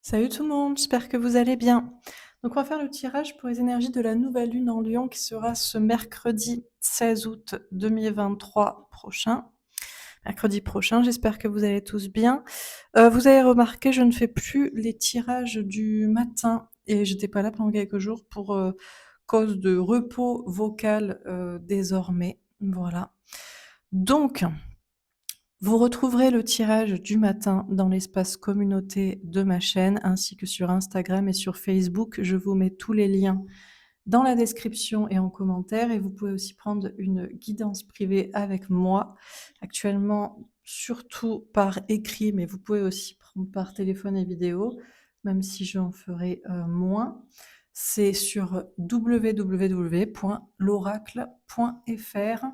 Salut tout le monde, j'espère que vous allez bien. Donc on va faire le tirage pour les énergies de la nouvelle lune en Lion qui sera ce mercredi 16 août 2023 prochain. Mercredi prochain, j'espère que vous allez tous bien. Vous avez remarqué, je ne fais plus les tirages du matin et j'étais pas là pendant quelques jours pour cause de repos vocal désormais. Voilà. Donc, vous retrouverez le tirage du matin dans l'espace communauté de ma chaîne, ainsi que sur Instagram et sur Facebook. Je vous mets tous les liens dans la description et en commentaire. Et vous pouvez aussi prendre une guidance privée avec moi, actuellement surtout par écrit, mais vous pouvez aussi prendre par téléphone et vidéo, même si j'en ferai moins. C'est sur www.l'oracle.fr.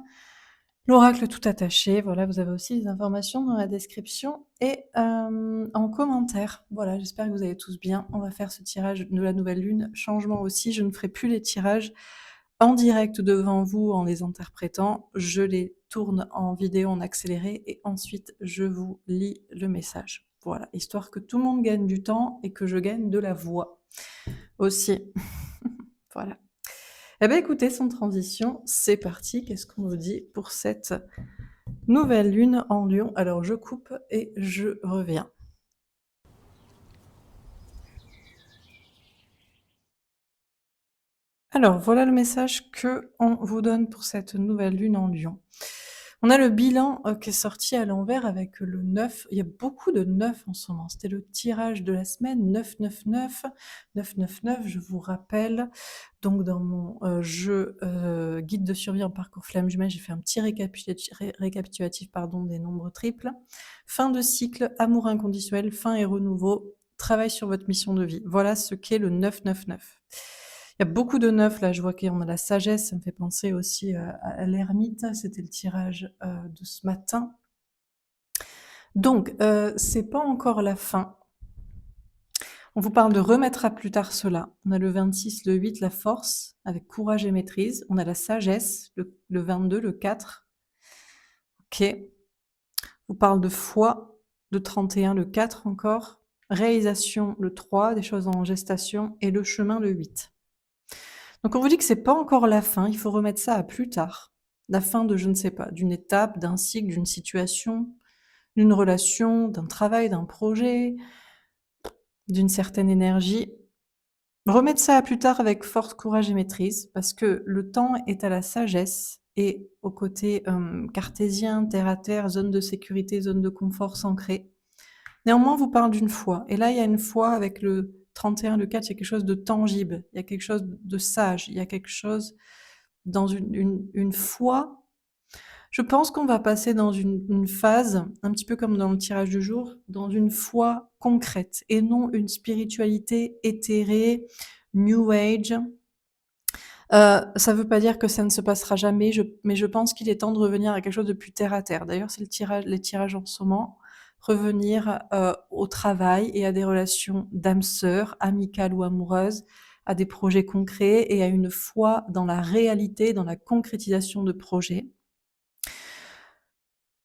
L'oracle tout attaché, voilà, vous avez aussi les informations dans la description et en commentaire. Voilà, j'espère que vous allez tous bien. On va faire ce tirage de la nouvelle lune. Changement aussi, je ne ferai plus les tirages en direct devant vous en les interprétant. Je les tourne en vidéo en accéléré et ensuite je vous lis le message. Voilà, histoire que tout le monde gagne du temps et que je gagne de la voix aussi. Voilà. Eh bien écoutez, sans transition, c'est parti. Qu'est-ce qu'on vous dit pour cette nouvelle lune en Lion? Alors je coupe et je reviens. Alors voilà le message que on vous donne pour cette nouvelle lune en Lion. On a le bilan qui est sorti à l'envers avec le 9. Il y a beaucoup de 9 en ce moment. C'était le tirage de la semaine 999. 999, je vous rappelle. Donc dans mon jeu guide de survie en parcours flamme jumelle, j'ai fait un petit récapitulatif des nombres triples. Fin de cycle, amour inconditionnel, fin et renouveau, travail sur votre mission de vie. Voilà ce qu'est le 999. Il y a beaucoup de 9 là, je vois qu'on a la sagesse, ça me fait penser aussi à l'ermite, c'était le tirage de ce matin. Donc, c'est pas encore la fin. On vous parle de remettre à plus tard cela. On a le 26, le 8, la force, avec courage et maîtrise. On a la sagesse, le 22, le 4. Ok. On vous parle de foi, le 31, le 4 encore. Réalisation, le 3, des choses en gestation. Et le chemin, le 8. Donc on vous dit que c'est pas encore la fin, il faut remettre ça à plus tard. La fin de je ne sais pas, d'une étape, d'un cycle, d'une situation, d'une relation, d'un travail, d'un projet, d'une certaine énergie. Remettre ça à plus tard avec force, courage et maîtrise, parce que le temps est à la sagesse et au côté cartésien, terre à terre, zone de sécurité, zone de confort s'ancrer. Néanmoins, on vous parle d'une foi. Et là, il y a une foi avec le 31, le 4, il y a quelque chose de tangible, il y a quelque chose de sage, il y a quelque chose dans une foi. Je pense qu'on va passer dans une phase, un petit peu comme dans le tirage du jour, dans une foi concrète et non une spiritualité éthérée, New Age. Ça veut pas dire que ça ne se passera jamais, mais je pense qu'il est temps de revenir à quelque chose de plus terre à terre. D'ailleurs, c'est les tirages en ce moment. Revenir au travail et à des relations d'âme sœur, amicales ou amoureuses, à des projets concrets et à une foi dans la réalité, dans la concrétisation de projets.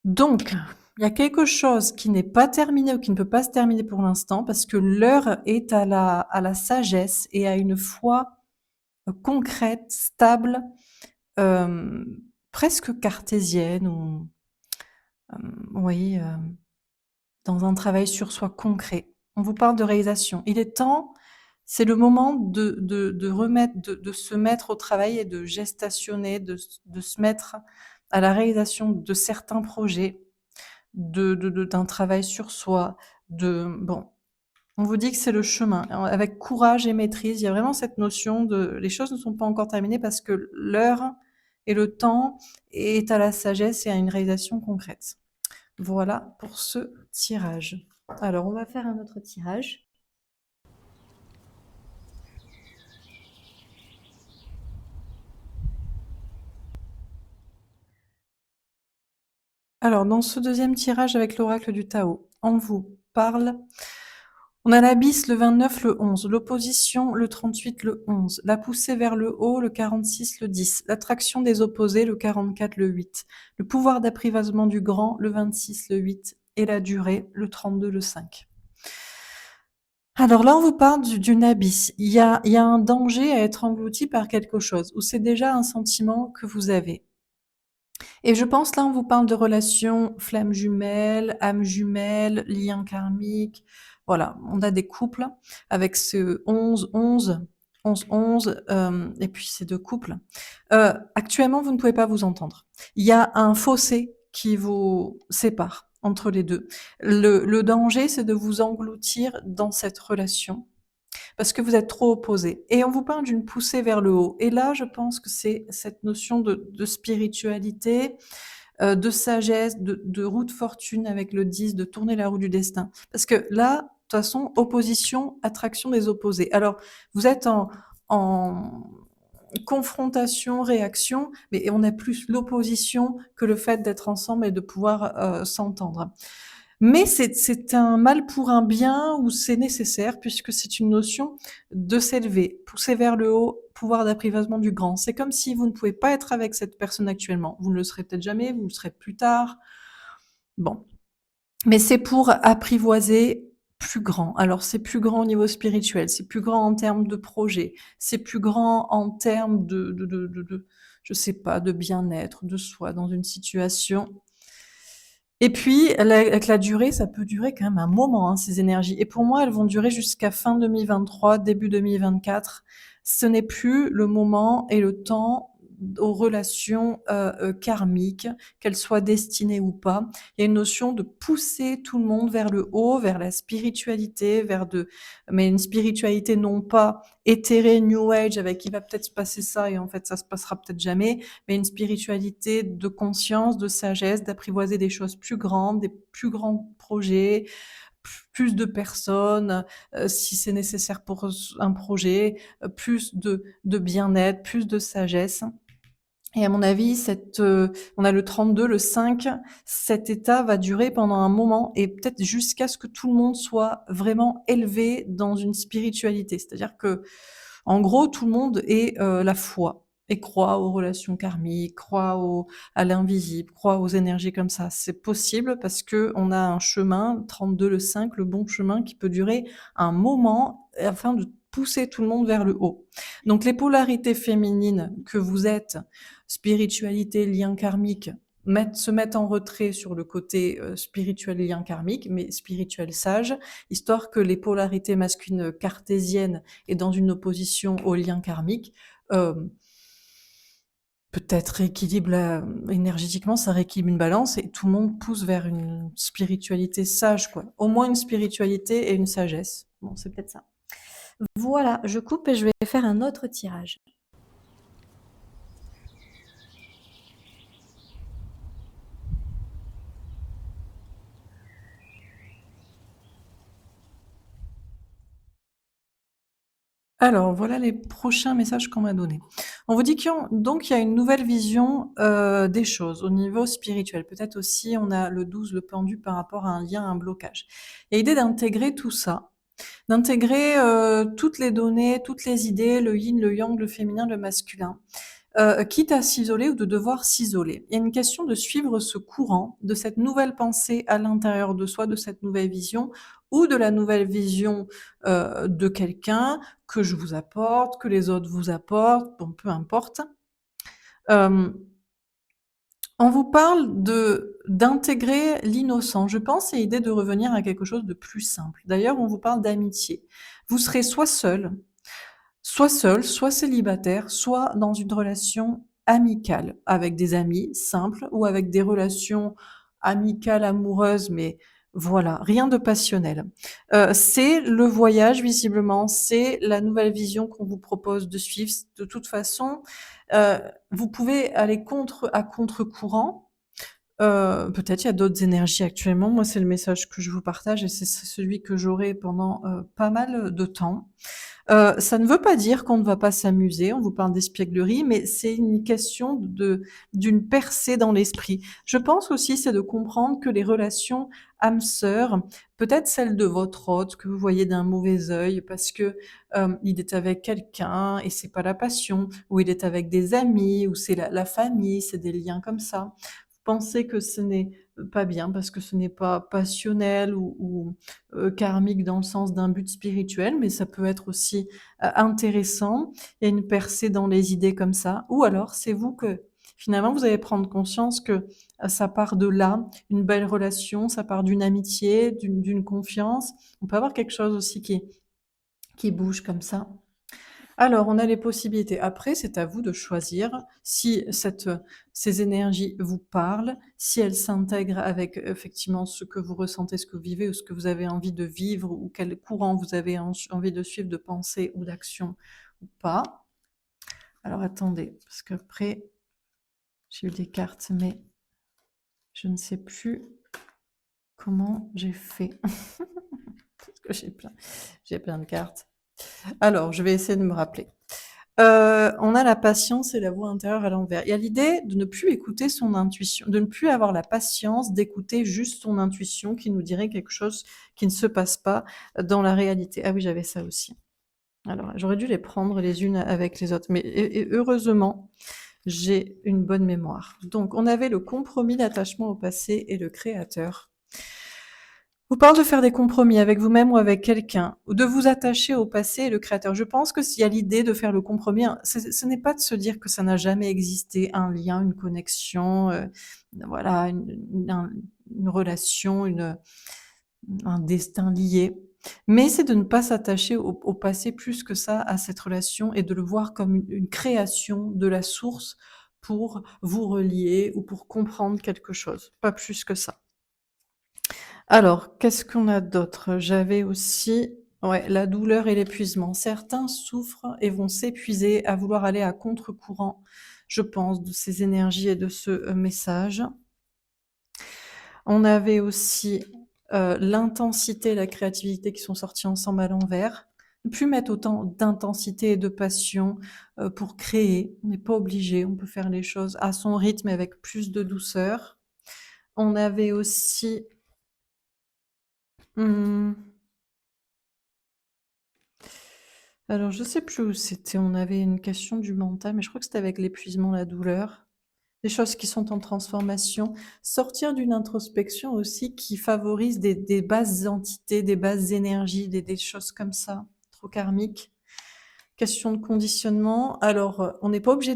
Donc, il y a quelque chose qui n'est pas terminé ou qui ne peut pas se terminer pour l'instant parce que l'heure est à la sagesse et à une foi concrète, stable, presque cartésienne ou oui, dans un travail sur soi concret. On vous parle de réalisation. Il est temps, c'est le moment de remettre, de se mettre au travail et de gestationner, de se mettre à la réalisation de certains projets, d'un travail sur soi, bon, on vous dit que c'est le chemin. Avec courage et maîtrise, il y a vraiment cette notion de les choses ne sont pas encore terminées parce que l'heure et le temps est à la sagesse et à une réalisation concrète. Voilà pour ce tirage. Alors, on va faire un autre tirage. Alors, dans ce deuxième tirage avec l'oracle du Tao, on vous parle. On a l'abysse le 29, le 11, l'opposition le 38, le 11, la poussée vers le haut le 46, le 10, l'attraction des opposés le 44, le 8, le pouvoir d'apprivoisement du grand le 26, le 8 et la durée le 32, le 5. Alors là, on vous parle d'une abysse. Il y a un danger à être englouti par quelque chose, ou c'est déjà un sentiment que vous avez. Et je pense là, on vous parle de relations flammes jumelles, âmes jumelles, liens karmiques. Voilà, on a des couples avec ce 11-11, 11-11, et puis ces 2 couples. Actuellement, vous ne pouvez pas vous entendre. Il y a un fossé qui vous sépare entre les 2. Le danger, c'est de vous engloutir dans cette relation parce que vous êtes trop opposés. Et on vous parle d'une poussée vers le haut. Et là, je pense que c'est cette notion de spiritualité, de sagesse, de roue de fortune avec le 10, de tourner la roue du destin. Parce que là, de toute façon, opposition, attraction des opposés. Alors, vous êtes en confrontation, réaction, mais on a plus l'opposition que le fait d'être ensemble et de pouvoir s'entendre. Mais c'est un mal pour un bien ou c'est nécessaire puisque c'est une notion de s'élever, pousser vers le haut, pouvoir d'apprivoisement du grand. C'est comme si vous ne pouvez pas être avec cette personne actuellement. Vous ne le serez peut-être jamais, vous le serez plus tard. Bon. Mais c'est pour apprivoiser plus grand. Alors c'est plus grand au niveau spirituel, c'est plus grand en termes de projet, c'est plus grand en termes je sais pas, de bien-être, de soi dans une situation. Et puis, avec la durée, ça peut durer quand même un moment, hein, ces énergies. Et pour moi, elles vont durer jusqu'à fin 2023, début 2024. Ce n'est plus le moment et le temps aux relations karmiques, qu'elles soient destinées ou pas. Il y a une notion de pousser tout le monde vers le haut, vers la spiritualité, mais une spiritualité non pas éthérée, New Age, avec il va peut-être se passer ça et en fait ça se passera peut-être jamais, mais une spiritualité de conscience, de sagesse, d'apprivoiser des choses plus grandes, des plus grands projets, plus de personnes, si c'est nécessaire pour un projet, plus de bien-être, plus de sagesse. Et à mon avis, on a le 32, le 5, cet état va durer pendant un moment et peut-être jusqu'à ce que tout le monde soit vraiment élevé dans une spiritualité. C'est-à-dire que, en gros, tout le monde ait la foi et croit aux relations karmiques, à l'invisible, croit aux énergies comme ça. C'est possible parce que on a un chemin, 32, le 5, le bon chemin qui peut durer un moment afin de pousser tout le monde vers le haut. Donc les polarités féminines que vous êtes, spiritualité, lien karmique, se mettent en retrait sur le côté spirituel lien karmique, mais spirituel sage, histoire que les polarités masculines cartésiennes et dans une opposition au lien karmique, euh, peut-être rééquilibre énergétiquement, ça rééquilibre une balance et tout le monde pousse vers une spiritualité sage, quoi. Au moins une spiritualité et une sagesse. Bon, c'est peut-être ça. Voilà, je coupe et je vais faire un autre tirage. Alors, voilà les prochains messages qu'on m'a donnés. On vous dit donc il y a une nouvelle vision des choses au niveau spirituel. Peut-être aussi on a le 12, le pendu par rapport à un lien, un blocage. Il y a l'idée d'intégrer tout ça, d'intégrer toutes les données, toutes les idées, le yin, le yang, le féminin, le masculin, quitte à s'isoler ou de devoir s'isoler. Il y a une question de suivre ce courant, de cette nouvelle pensée à l'intérieur de soi, de cette nouvelle vision, ou de la nouvelle vision de quelqu'un que je vous apporte, que les autres vous apportent, bon, peu importe. Euh, on vous parle d'intégrer l'innocent. Je pense c'est l'idée de revenir à quelque chose de plus simple. D'ailleurs, on vous parle d'amitié. Vous serez soit seul, soit célibataire, soit dans une relation amicale avec des amis simples ou avec des relations amicales, amoureuses, mais voilà, rien de passionnel. C'est le voyage visiblement, c'est la nouvelle vision qu'on vous propose de suivre. De toute façon, euh, vous pouvez aller à contre-courant. Peut-être il y a d'autres énergies actuellement. Moi, c'est le message que je vous partage et c'est celui que j'aurai pendant pas mal de temps. Ça ne veut pas dire qu'on ne va pas s'amuser, on vous parle d'espièglerie, mais c'est une question d'une percée dans l'esprit. Je pense aussi, c'est de comprendre que les relations âmes-sœurs, peut-être celle de votre hôte, que vous voyez d'un mauvais œil parce que il est avec quelqu'un et c'est pas la passion, ou il est avec des amis, ou c'est la famille, c'est des liens comme ça. Vous pensez que ce n'est pas bien parce que ce n'est pas passionnel ou karmique dans le sens d'un but spirituel, mais ça peut être aussi, intéressant. Il y a une percée dans les idées comme ça ou alors c'est vous que finalement vous allez prendre conscience que, ça part de là, une belle relation, ça part d'une amitié, d'une confiance. On peut avoir quelque chose aussi qui bouge comme ça. Alors, on a les possibilités. Après, c'est à vous de choisir si ces énergies vous parlent, si elles s'intègrent avec effectivement ce que vous ressentez, ce que vous vivez ou ce que vous avez envie de vivre ou quel courant vous avez envie de suivre de pensée ou d'action ou pas. Alors, attendez, parce qu'après, j'ai eu des cartes, mais je ne sais plus comment j'ai fait. Parce que j'ai plein de cartes. Alors, je vais essayer de me rappeler. On a la patience et la voix intérieure à l'envers. Il y a l'idée de ne plus écouter son intuition, de ne plus avoir la patience d'écouter juste son intuition qui nous dirait quelque chose qui ne se passe pas dans la réalité. Ah oui, j'avais ça aussi. Alors, j'aurais dû les prendre les unes avec les autres, mais et heureusement, j'ai une bonne mémoire. Donc, on avait le compromis d'attachement au passé et le créateur. Vous parle de faire des compromis avec vous-même ou avec quelqu'un, ou de vous attacher au passé et le créateur. Je pense que s'il y a l'idée de faire le compromis, ce n'est pas de se dire que ça n'a jamais existé un lien, une connexion, voilà, une relation, un destin lié. Mais c'est de ne pas s'attacher au passé plus que ça, à cette relation, et de le voir comme une création de la source pour vous relier ou pour comprendre quelque chose, pas plus que ça. Alors, qu'est-ce qu'on a d'autre? J'avais aussi, ouais, la douleur et l'épuisement. Certains souffrent et vont s'épuiser à vouloir aller à contre-courant, je pense, de ces énergies et de ce, message. On avait aussi, l'intensité et la créativité qui sont sortis ensemble à l'envers. Ne plus mettre autant d'intensité et de passion, pour créer. On n'est pas obligé, on peut faire les choses à son rythme et avec plus de douceur. On avait aussi, mmh alors, je sais plus où c'était. On avait une question du mental, mais je crois que c'était avec l'épuisement, la douleur. Des choses qui sont en transformation. Sortir d'une introspection aussi qui favorise des basses entités, des basses énergies, des choses comme ça, trop karmiques. Question de conditionnement. Alors, on n'est pas obligé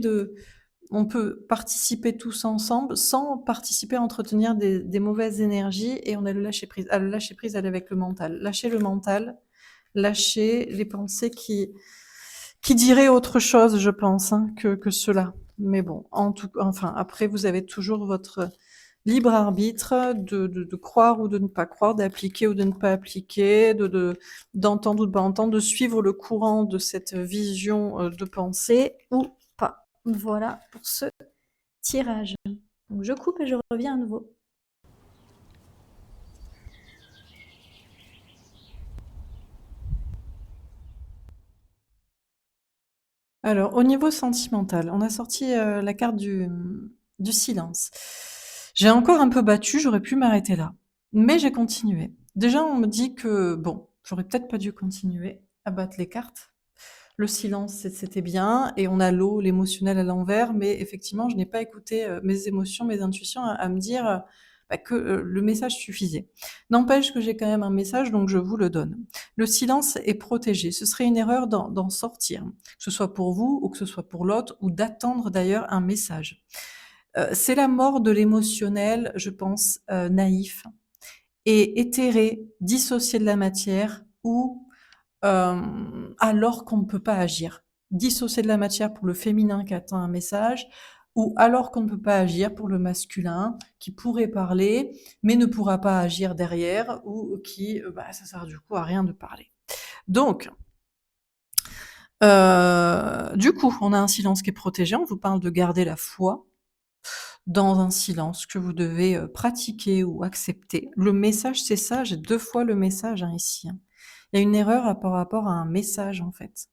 on peut participer tous ensemble sans participer à entretenir des mauvaises énergies et on a le lâcher prise. Ah, le lâcher prise, elle est avec le mental. Lâcher le mental, lâcher les pensées qui diraient autre chose, je pense, hein, que cela. Mais bon, enfin, après, vous avez toujours votre libre arbitre de croire ou de ne pas croire, d'appliquer ou de ne pas appliquer, d'entendre ou de pas entendre, de suivre le courant de cette vision de pensée ou pas. Voilà pour ce tirage. Donc je coupe et je reviens à nouveau. Alors, au niveau sentimental, on a sorti la carte du silence. J'ai encore un peu battu, j'aurais pu m'arrêter là, mais j'ai continué. Déjà, on me dit que, bon, j'aurais peut-être pas dû continuer à battre les cartes. Le silence, c'était bien, et on a l'eau, l'émotionnel à l'envers, mais effectivement, je n'ai pas écouté mes émotions, mes intuitions à me dire bah, que le message suffisait. N'empêche que j'ai quand même un message, donc je vous le donne. Le silence est protégé. Ce serait une erreur d'en sortir, que ce soit pour vous ou que ce soit pour l'autre, ou d'attendre d'ailleurs un message. C'est la mort de l'émotionnel, je pense, naïf et éthéré, dissocié de la matière, ou alors qu'on ne peut pas agir. Dissocier de la matière pour le féminin qui attend un message, ou alors qu'on ne peut pas agir pour le masculin qui pourrait parler, mais ne pourra pas agir derrière, ou qui, bah, ça sert du coup à rien de parler. Donc, du coup, on a un silence qui est protégé. On vous parle de garder la foi dans un silence que vous devez pratiquer ou accepter. Le message, c'est ça. J'ai 2 fois le message hein, ici. Hein. Il y a une erreur par rapport à un message en fait.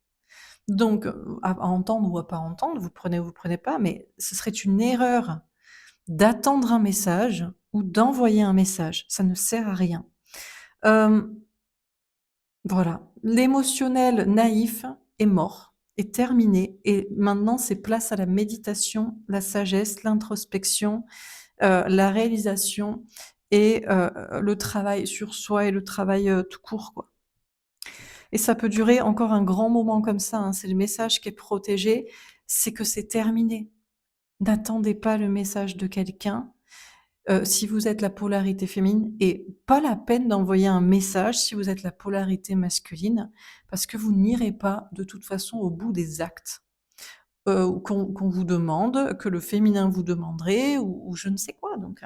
Donc, à entendre ou à pas entendre, vous prenez pas, mais ce serait une erreur d'attendre un message ou d'envoyer un message. Ça ne sert à rien. Voilà. L'émotionnel naïf est mort, est terminé, et maintenant c'est place à la méditation, la sagesse, l'introspection, la réalisation et le travail sur soi et le travail, tout court, quoi. Et ça peut durer encore un grand moment comme ça, hein. C'est le message qui est protégé, c'est que c'est terminé. N'attendez pas le message de quelqu'un. Si vous êtes la polarité féminine et pas la peine d'envoyer un message si vous êtes la polarité masculine, parce que vous n'irez pas de toute façon au bout des actes, qu'on vous demande, que le féminin vous demanderait ou je ne sais quoi donc.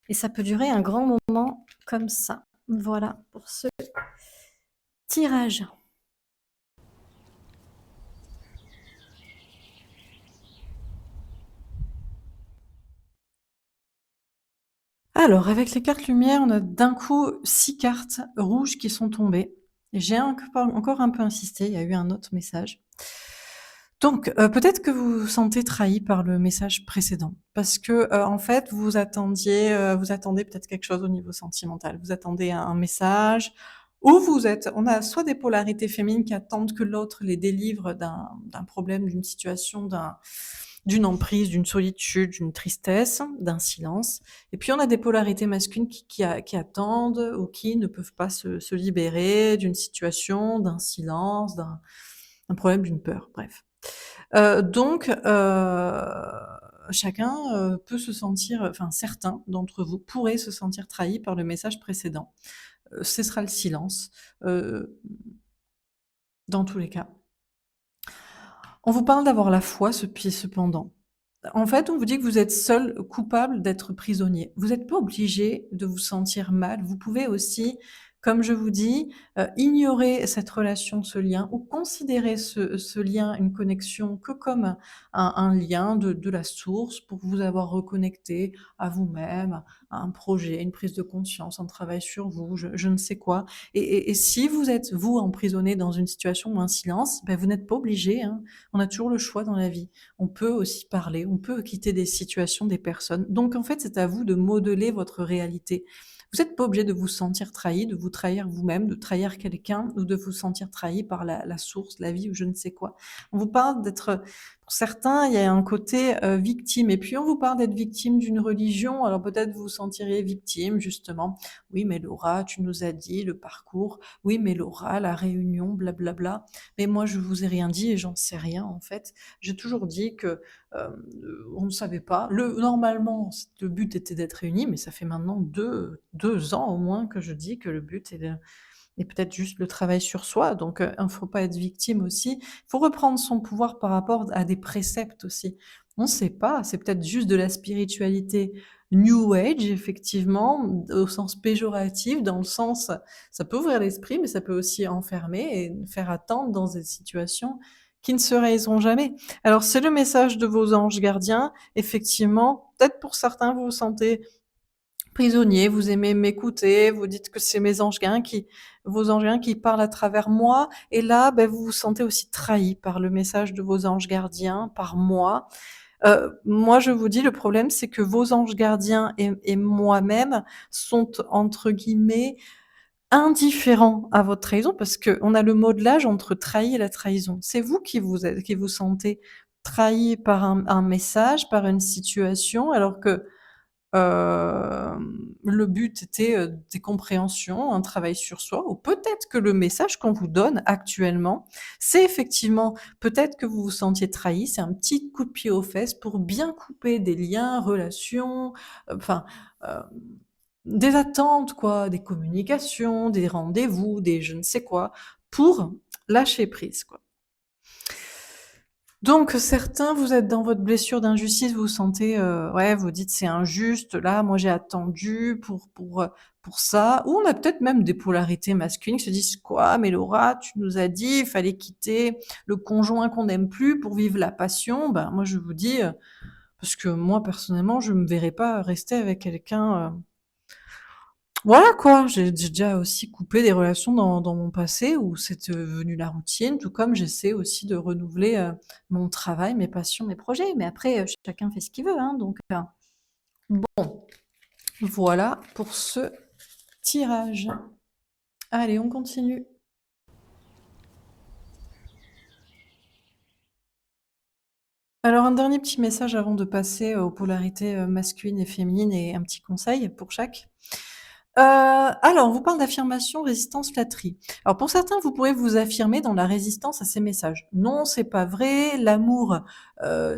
Et ça peut durer un grand moment comme ça. Voilà pour ce tirage. Alors avec les cartes lumière, on a d'un coup 6 cartes rouges qui sont tombées. J'ai encore un peu insisté, il y a eu un autre message. Donc, peut-être que vous vous sentez trahi par le message précédent parce que, en fait, vous attendez peut-être quelque chose au niveau sentimental. Vous attendez un message ou on a soit des polarités féminines qui attendent que l'autre les délivre d'un problème, d'une situation, d'une emprise, d'une solitude, d'une tristesse, d'un silence et puis on a des polarités masculines qui attendent ou qui ne peuvent pas se libérer d'une situation, d'un silence, d'un problème, d'une peur, bref. Donc chacun, peut se sentir enfin certains d'entre vous pourraient se sentir trahis par le message précédent. Ce sera le silence, heu, dans tous les cas. On vous parle d'avoir la foi cependant. En fait, on vous dit que vous êtes seul coupable d'être prisonnier. Vous n'êtes pas obligé de vous sentir mal. Vous pouvez aussi, comme je vous dis, ignorer cette relation, ce lien ou considérer ce lien, une connexion que comme un lien de la source pour vous avoir reconnecté à vous-même, à un projet, une prise de conscience, un travail sur vous, je ne sais quoi et si vous êtes, vous, emprisonné dans une situation ou un silence, vous n'êtes pas obligé, hein. On a toujours le choix dans la vie. On peut aussi parler, on peut quitter des situations, des personnes. Donc en fait, c'est à vous de modeler votre réalité. Vous n'êtes pas obligé de vous sentir trahi, de vous trahir vous-même, de trahir quelqu'un ou de vous sentir trahi par la source, la vie ou je ne sais quoi. On vous parle d'être pour certains, il y a un côté, victime et puis on vous parle d'être victime d'une religion, alors peut-être vous vous sentirez victime justement. «Oui, mais Laura, tu nous as dit le parcours. Oui, mais Laura, la réunion, blablabla. Mais moi, je vous ai rien dit et j'en sais rien en fait. J'ai toujours dit que, on ne savait pas. Normalement, le but était d'être réunis, mais ça fait maintenant 2 ans au moins que je dis que le but est de et peut-être juste le travail sur soi, donc il faut pas être victime aussi. Il faut reprendre son pouvoir par rapport à des préceptes aussi. On ne sait pas, c'est peut-être juste de la spiritualité new age effectivement, au sens péjoratif, dans le sens ça peut ouvrir l'esprit, mais ça peut aussi enfermer et faire attendre dans des situations qui ne se réaliseront jamais. Alors c'est le message de vos anges gardiens, effectivement, peut-être pour certains vous vous sentez prisonnier, vous aimez m'écouter, vous dites que c'est mes anges gardiens qui vos anges gardiens qui parlent à travers moi et là, vous vous sentez aussi trahi par le message de vos anges gardiens, par moi. Moi, je vous dis, le problème, c'est que vos anges gardiens et moi-même sont, entre guillemets, «indifférents» à votre trahison parce qu'on a le modelage entre trahi et la trahison. C'est vous qui vous sentez trahi par un message, par une situation alors que le but était, des compréhensions, un travail sur soi ou peut-être que le message qu'on vous donne actuellement, c'est effectivement peut-être que vous vous sentiez trahi, c'est un petit coup de pied aux fesses pour bien couper des liens, relations, enfin, hem, des attentes quoi, des communications, des rendez-vous, des je ne sais quoi, pour lâcher prise quoi. Donc certains, vous êtes dans votre blessure d'injustice, vous vous sentez, ouais, vous dites: «C'est injuste, là, moi j'ai attendu pour ça» ou on a peut-être même des polarités masculines qui se disent: «Quoi? Mais Laura, tu nous as dit, il fallait quitter le conjoint qu'on n'aime plus pour vivre la passion». Moi je vous dis, parce que moi personnellement, je me verrais pas rester avec quelqu'un, voilà quoi, j'ai déjà aussi coupé des relations dans mon passé où c'est devenu la routine, tout comme j'essaie aussi de renouveler, mon travail, mes passions, mes projets. Mais après, chacun fait ce qu'il veut, hein, donc voilà pour ce tirage. Allez, on continue. Alors un dernier petit message avant de passer aux polarités, masculines et féminines et un petit conseil pour chaque. Alors on vous parle d'affirmation, résistance, flatterie. Alors pour certains, vous pourrez vous affirmer dans la résistance à ces messages. «Non, c'est pas vrai, l'amour,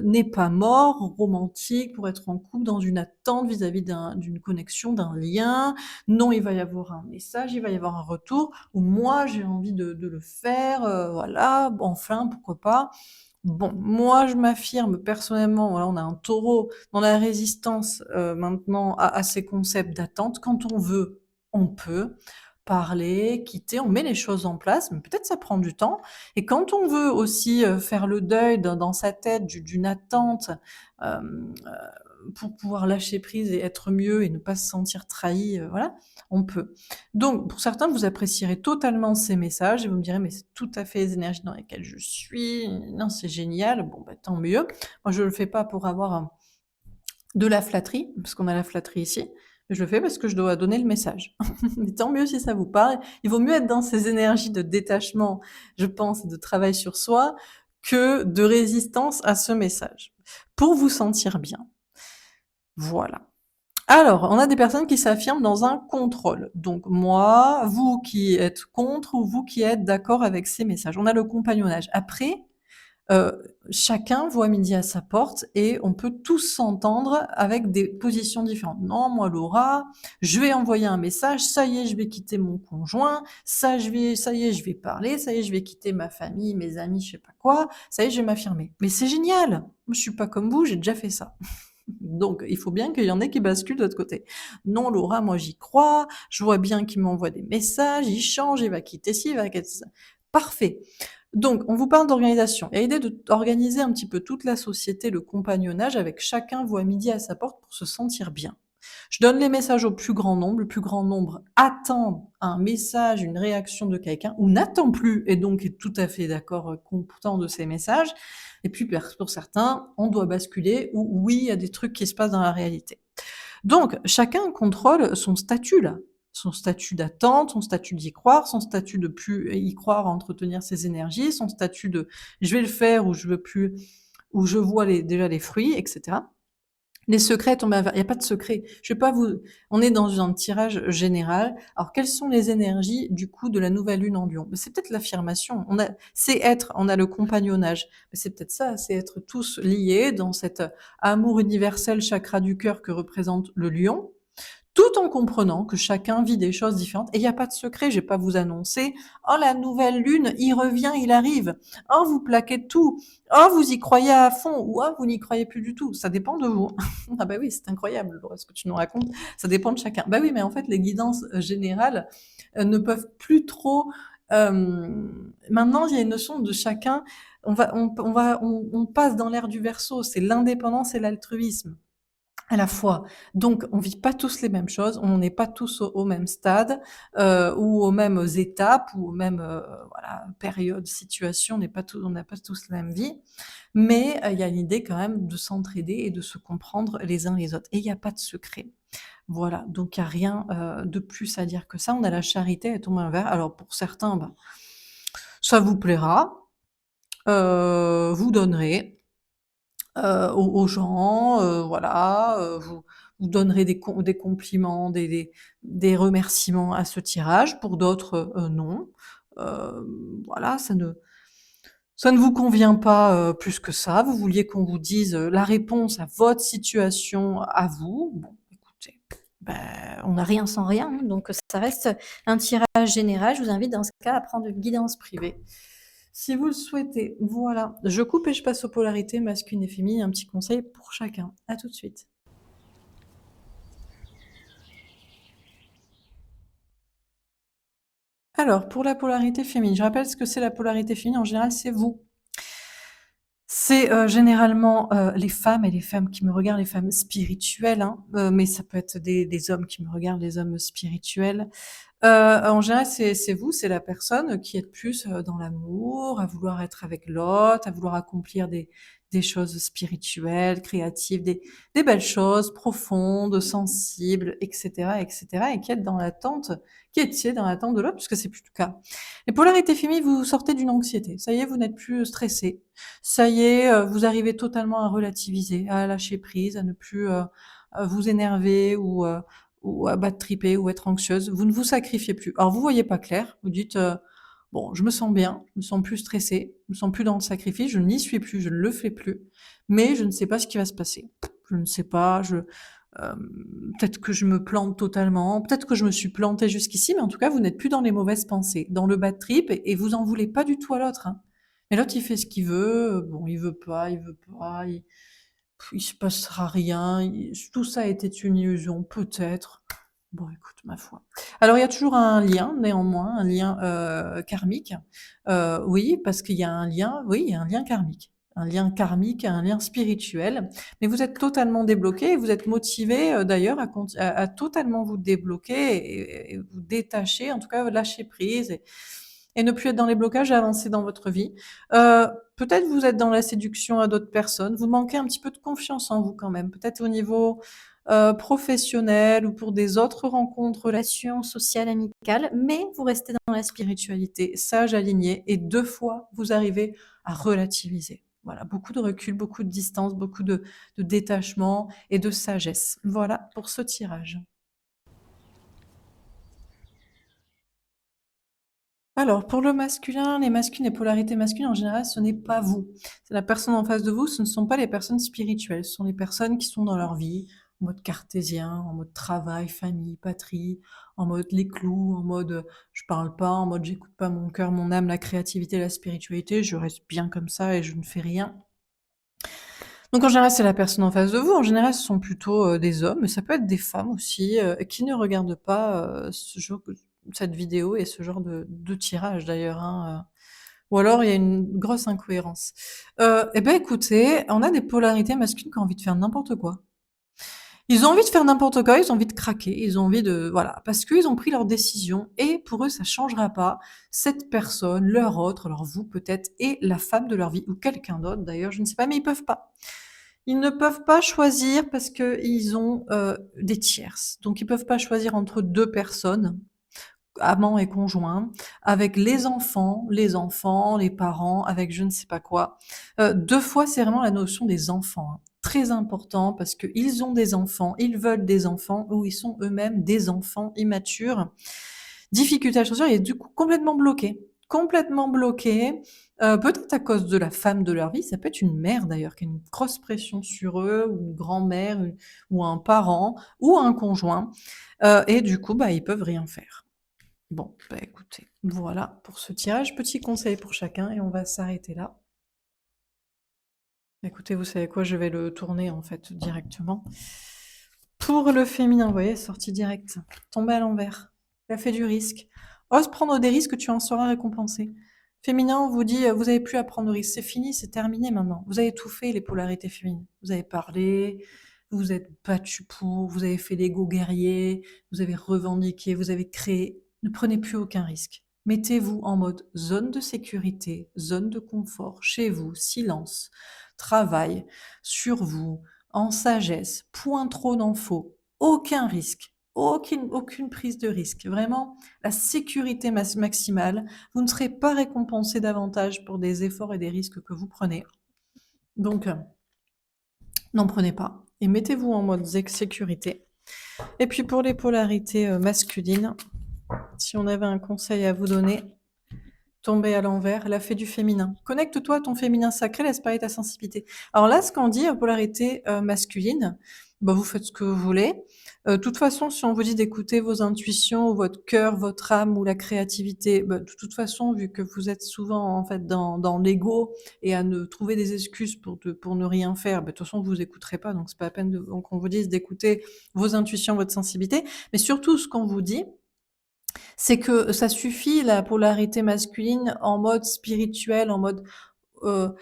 n'est pas mort, romantique, pour être en couple, dans une attente vis-à-vis d'une connexion, d'un lien. Non, il va y avoir un message, il va y avoir un retour, ou moi j'ai envie de le faire, voilà, enfin, pourquoi pas?» Bon, moi je m'affirme personnellement, voilà, on a un taureau dans la résistance, maintenant à ces concepts d'attente. Quand on veut, on peut parler, quitter, on met les choses en place, mais peut-être ça prend du temps et quand on veut aussi, faire le deuil dans sa tête d'une attente, pour pouvoir lâcher prise et être mieux et ne pas se sentir trahi, voilà, on peut. Donc pour certains, vous apprécierez totalement ces messages et vous me direz: «Mais c'est tout à fait les énergies dans lesquelles je suis, non, c'est génial». Bon, bah, tant mieux. Moi, je le fais pas pour avoir, de la flatterie, parce qu'on a la flatterie ici. Je le fais parce que je dois donner le message. Mais tant mieux si ça vous parle. Il vaut mieux être dans ces énergies de détachement, je pense, et de travail sur soi, que de résistance à ce message. Pour vous sentir bien. Voilà. Alors, on a des personnes qui s'affirment dans un contrôle. Donc moi, vous qui êtes contre ou vous qui êtes d'accord avec ces messages. On a le compagnonnage. Après, chacun voit midi à sa porte et on peut tous s'entendre avec des positions différentes. «Non, moi Laura, je vais envoyer un message, ça y est, je vais quitter mon conjoint, ça y est, je vais parler, ça y est, je vais quitter ma famille, mes amis, je sais pas quoi, ça y est, je vais m'affirmer». Mais c'est génial! Moi, je suis pas comme vous, j'ai déjà fait ça. Donc il faut bien qu'il y en ait qui basculent de l'autre côté. «Non Laura, moi j'y crois, je vois bien qu'il m'envoie des messages, il change, il va quitter ci, il va quitter ça». Parfait. Donc on vous parle d'organisation. Il y a l'idée d'organiser un petit peu toute la société, le compagnonnage avec chacun voit midi à sa porte pour se sentir bien. Je donne les messages au plus grand nombre, le plus grand nombre attend un message, une réaction de quelqu'un ou n'attend plus et donc est tout à fait d'accord, content de ces messages et puis pour certains, on doit basculer ou oui, il y a des trucs qui se passent dans la réalité. Donc chacun contrôle son statut là, son statut d'attente, son statut d'y croire, son statut de plus y croire, entretenir ses énergies, son statut de je vais le faire ou je veux plus, ou je vois déjà les fruits, etc. Les secrets tombés à il y a pas de secret. Je vais pas vous on est dans un tirage général. Alors quelles sont les énergies du coup de la nouvelle lune en Lion? Beh, c'est peut-être l'affirmation. On a le compagnonnage. Beh, c'est peut-être ça, c'est être tous liés dans cet, amour universel chakra du cœur que représente le Lion, tout en comprenant que chacun vit des choses différentes et il y a pas de secret. Je vais pas vous annoncer: «Oh la nouvelle lune, il revient, il arrive. Oh vous plaquez tout. Oh vous y croyez à fond ou oh vous n'y croyez plus du tout». Ça dépend de vous. Ah bah oui, c'est incroyable Laura ce que tu nous racontes. Ça dépend de chacun. Bah oui, mais en fait les guidances, générales, ne peuvent plus trop, maintenant il y a une notion de chacun on passe dans l'ère du Verseau, c'est l'indépendance et l'altruisme à la fois. Donc on vit pas tous les mêmes choses, on n'est pas tous au même stade, ou aux mêmes étapes ou aux mêmes, voilà, périodes, situations, on n'a pas tous la même vie. Mais, il y a l'idée quand même de s'entraider et de se comprendre les uns les autres et il y a pas de secret. Voilà, donc il y a rien, de plus à dire que ça. On a la charité, elle tombe à l'envers. Alors pour certains, bah, ça vous plaira, vous donnerez, aux gens, voilà, vous donnerez des compliments, des remerciements à ce tirage. Pour d'autres, non. Voilà, ça ne vous convient pas, plus que ça. Vous vouliez qu'on vous dise, la réponse à votre situation à vous. Bon, écoutez, On n'a rien sans rien, hein, donc ça reste un tirage général. Je vous invite dans ce cas à prendre une guidance privée. si vous le souhaitez. Voilà, je coupe et je passe aux polarités masculines et féminines, un petit conseil pour chacun. À tout de suite. Alors, pour la polarité féminine, je rappelle ce que c'est la polarité féminine, en général, c'est vous. C'est, généralement, les femmes et les femmes qui me regardent, les femmes spirituelles, hein, mais ça peut être des hommes qui me regardent, des hommes spirituels. En général, c'est vous, c'est la personne qui êtes plus, dans l'amour, à vouloir être avec l'autre, à vouloir accomplir des choses spirituelles, créatives, des belles choses profondes, sensibles, et cetera, et qui étiez dans l'attente de l'autre, puisque c'est plus le cas. Les polarités féminines, vous sortez d'une anxiété. Ça y est, vous n'êtes plus stressé. Ça y est, vous arrivez totalement à relativiser, à lâcher prise, à ne plus vous énerver ou à bad tripper ou être anxieuse. Vous ne vous sacrifiez plus. Alors vous voyez pas clair. Vous dites bon, je me sens bien, je me sens plus stressée, je me sens plus dans le sacrifice, je n'y suis plus, je ne le fais plus, mais je ne sais pas ce qui va se passer. Je ne sais pas, peut-être que je me plante totalement, peut-être que je me suis plantée jusqu'ici, mais en tout cas, vous n'êtes plus dans les mauvaises pensées, dans le bad trip, et vous en voulez pas du tout à l'autre, hein. Mais l'autre, il fait ce qu'il veut, bon, il veut pas, il se passera rien, tout ça était une illusion, peut-être. Bon, écoute, ma foi. Alors, il y a toujours un lien, néanmoins, un lien karmique. Oui, parce qu'il y a un lien, oui, il y a un lien karmique. Un lien karmique, un lien spirituel. Mais vous êtes totalement débloqué et vous êtes motivé d'ailleurs à totalement vous débloquer et vous détacher, en tout cas lâcher prise et ne plus être dans les blocages et avancer dans votre vie. Peut-être vous êtes dans la séduction à d'autres personnes, vous manquez un petit peu de confiance en vous quand même, peut-être au niveau professionnel ou pour des autres rencontres, relations sociales, amicales, mais vous restez dans la spiritualité, sage, aligné, et 2 fois, vous arrivez à relativiser. Voilà, beaucoup de recul, beaucoup de distance, beaucoup de détachement et de sagesse. Voilà pour ce tirage. Alors, pour le masculin, les masculines, les polarités masculines, en général, ce n'est pas vous. C'est la personne en face de vous, ce ne sont pas les personnes spirituelles, ce sont les personnes qui sont dans leur vie, en mode cartésien, en mode travail, famille, patrie, en mode les clous, en mode je parle pas, en mode j'écoute pas mon cœur, mon âme, la créativité, la spiritualité, je reste bien comme ça et je ne fais rien. Donc en général, c'est la personne en face de vous. En général, ce sont plutôt des hommes, mais ça peut être des femmes aussi, qui ne regardent pas cette vidéo et ce genre de tirage d'ailleurs, hein. Ou alors il y a une grosse incohérence. Eh ben écoutez, on a des polarités masculines qui ont envie de faire n'importe quoi. Ils ont envie de faire n'importe quoi, ils ont envie de craquer, ils ont envie de voilà, parce qu'ils ont pris leur décision et pour eux ça changera pas. Cette personne, leur autre, alors vous peut-être, est la femme de leur vie ou quelqu'un d'autre d'ailleurs, je ne sais pas, mais ils peuvent pas. Ils ne peuvent pas choisir parce qu'ils ont des tierces. Donc ils peuvent pas choisir entre deux personnes, amants et conjoints, avec les parents, avec je ne sais pas quoi. Deux fois, c'est vraiment la notion des enfants, hein. Très important parce qu'ils ont des enfants, ils veulent des enfants ou ils sont eux-mêmes des enfants immatures. Difficulté à choisir et du coup complètement bloqués. Complètement bloqués, peut-être à cause de la femme de leur vie, ça peut être une mère d'ailleurs qui a une grosse pression sur eux ou une grand-mère ou un parent ou un conjoint, et du coup, bah, ils peuvent rien faire. Bon, bah, écoutez, voilà pour ce tirage. Petit conseil pour chacun et on va s'arrêter là. Écoutez, vous savez quoi? Je vais le tourner en fait directement. Pour le féminin, vous voyez, sortie directe, tombée à l'envers, la fait du risque. Ose prendre des risques, tu en seras récompensé. Féminin, on vous dit, vous avez plus à prendre de risques, c'est fini, c'est terminé maintenant. Vous avez tout fait, les polarités féminines. Vous avez parlé, vous vous êtes battu pour, vous avez fait l'ego guerrier, vous avez revendiqué, vous avez créé. Ne prenez plus aucun risque. Mettez-vous en mode zone de sécurité, zone de confort, chez vous, silence, travail, sur vous, en sagesse, point trop d'infos, aucun risque, aucune prise de risque. Vraiment, la sécurité maximale. Vous ne serez pas récompensé davantage pour des efforts et des risques que vous prenez. Donc, n'en prenez pas. Et mettez-vous en mode sécurité. Et puis pour les polarités masculines, si on avait un conseil à vous donner, tomber à l'envers, la fée du féminin. Connecte-toi à ton féminin sacré, laisse parler ta sensibilité. Alors là, ce qu'on dit, polarité masculine, bah, vous faites ce que vous voulez. De toute façon, si on vous dit d'écouter vos intuitions, ou votre cœur, votre âme ou la créativité, bah, de toute façon, vu que vous êtes souvent en fait dans l'ego et à ne trouver des excuses pour ne rien faire, bah, de toute façon, vous écouterez pas. Donc c'est pas la peine donc on vous dise d'écouter vos intuitions, votre sensibilité. Mais surtout, ce qu'on vous dit, c'est que ça suffit la polarité masculine en mode spirituel, en mode, heu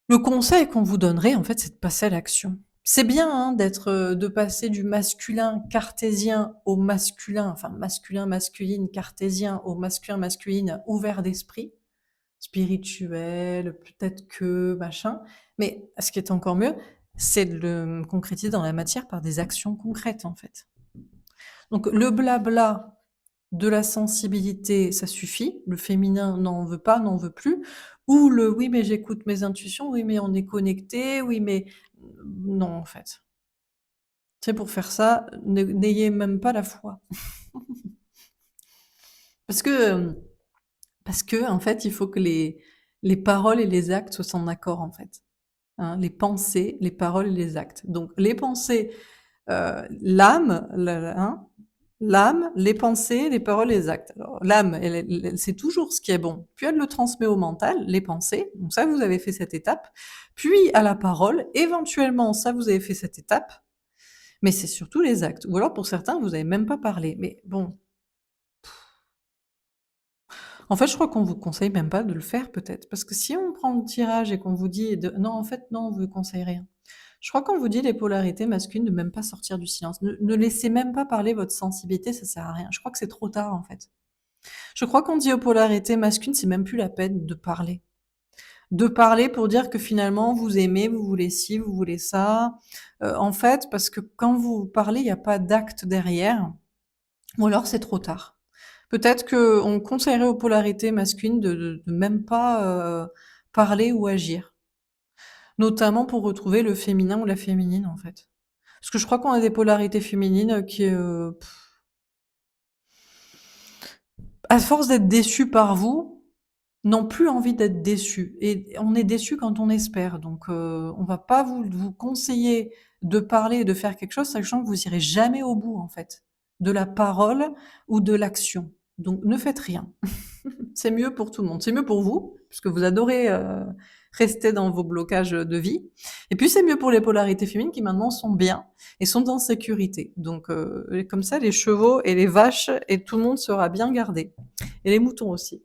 le conseil qu'on vous donnerait, en fait, c'est de passer à l'action. C'est bien hein, de passer du masculin cartésien au masculin, enfin masculin masculine cartésien au masculin masculine ouvert d'esprit, spirituel, peut-être que machin. Mais ce qui est encore mieux, c'est de le concrétiser dans la matière par des actions concrètes en fait. Donc le blabla de la sensibilité, ça suffit. Le féminin n'en veut pas, n'en veut plus. Ou le oui, mais j'écoute mes intuitions, oui, mais on est connecté, oui, mais non, en fait. Tu sais, pour faire ça, n'ayez même pas la foi. Parce que, en fait, il faut que les paroles et les actes soient en accord, en fait. Hein, les pensées, les paroles et les actes. Donc, les pensées, l'âme, hein, l'âme, les pensées, les paroles, les actes. Alors, l'âme, elle sait toujours ce qui est bon. Puis elle le transmet au mental, les pensées. Donc ça, vous avez fait cette étape. Puis à la parole, éventuellement, ça, vous avez fait cette étape. Mais c'est surtout les actes. Ou alors pour certains, vous n'avez même pas parlé. Mais bon, en fait, je crois qu'on vous conseille même pas de le faire peut-être. Parce que si on prend le tirage et qu'on vous dit non, en fait, non, on vous conseille rien. Je crois qu'on vous dit les polarités masculines de même pas sortir du silence. Ne laissez même pas parler votre sensibilité, ça sert à rien. Je crois que c'est trop tard en fait. Je crois qu'on dit aux polarités masculines, c'est même plus la peine de parler. De parler pour dire que finalement vous aimez, vous voulez ci, vous voulez ça. En fait, parce que quand vous parlez, il n'y a pas d'acte derrière, ou alors c'est trop tard. Peut-être qu'on conseillerait aux polarités masculines de même pas parler ou agir, notamment pour retrouver le féminin ou la féminine en fait. Parce que je crois qu'on a des polarités féminines qui, à force d'être déçues par vous, n'ont plus envie d'être déçus. Et on est déçu quand on espère. Donc, on va pas vous conseiller de parler et de faire quelque chose, sachant que vous irez jamais au bout, en fait, de la parole ou de l'action. Donc, ne faites rien. C'est mieux pour tout le monde. C'est mieux pour vous, puisque vous adorez rester dans vos blocages de vie. Et puis, c'est mieux pour les polarités féminines qui maintenant sont bien et sont en sécurité. Donc, comme ça, les chevaux et les vaches et tout le monde sera bien gardé. Et les moutons aussi.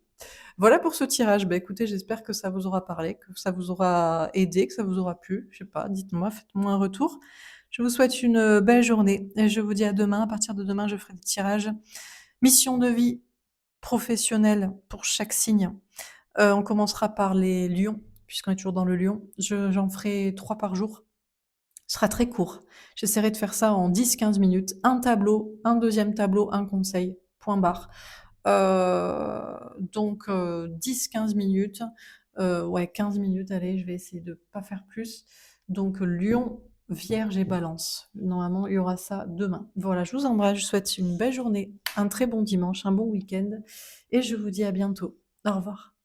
Voilà pour ce tirage. Bah, écoutez, j'espère que ça vous aura parlé, que ça vous aura aidé, que ça vous aura plu. Je sais pas, dites-moi, faites-moi un retour. Je vous souhaite une belle journée et je vous dis à demain. À partir de demain, je ferai des tirages mission de vie professionnelle pour chaque signe. On commencera par les lions, puisqu'on est toujours dans le lion. J'en ferai 3 par jour. Ce sera très court. J'essaierai de faire ça en 10-15 minutes. Un tableau, un deuxième tableau, un conseil. Point barre. Donc 10-15 minutes. Ouais, 15 minutes, allez, je vais essayer de pas faire plus. Donc Lion, Vierge et Balance. Normalement, il y aura ça demain. Voilà, je vous embrasse, je vous souhaite une belle journée, un très bon dimanche, un bon week-end, et je vous dis à bientôt. Au revoir.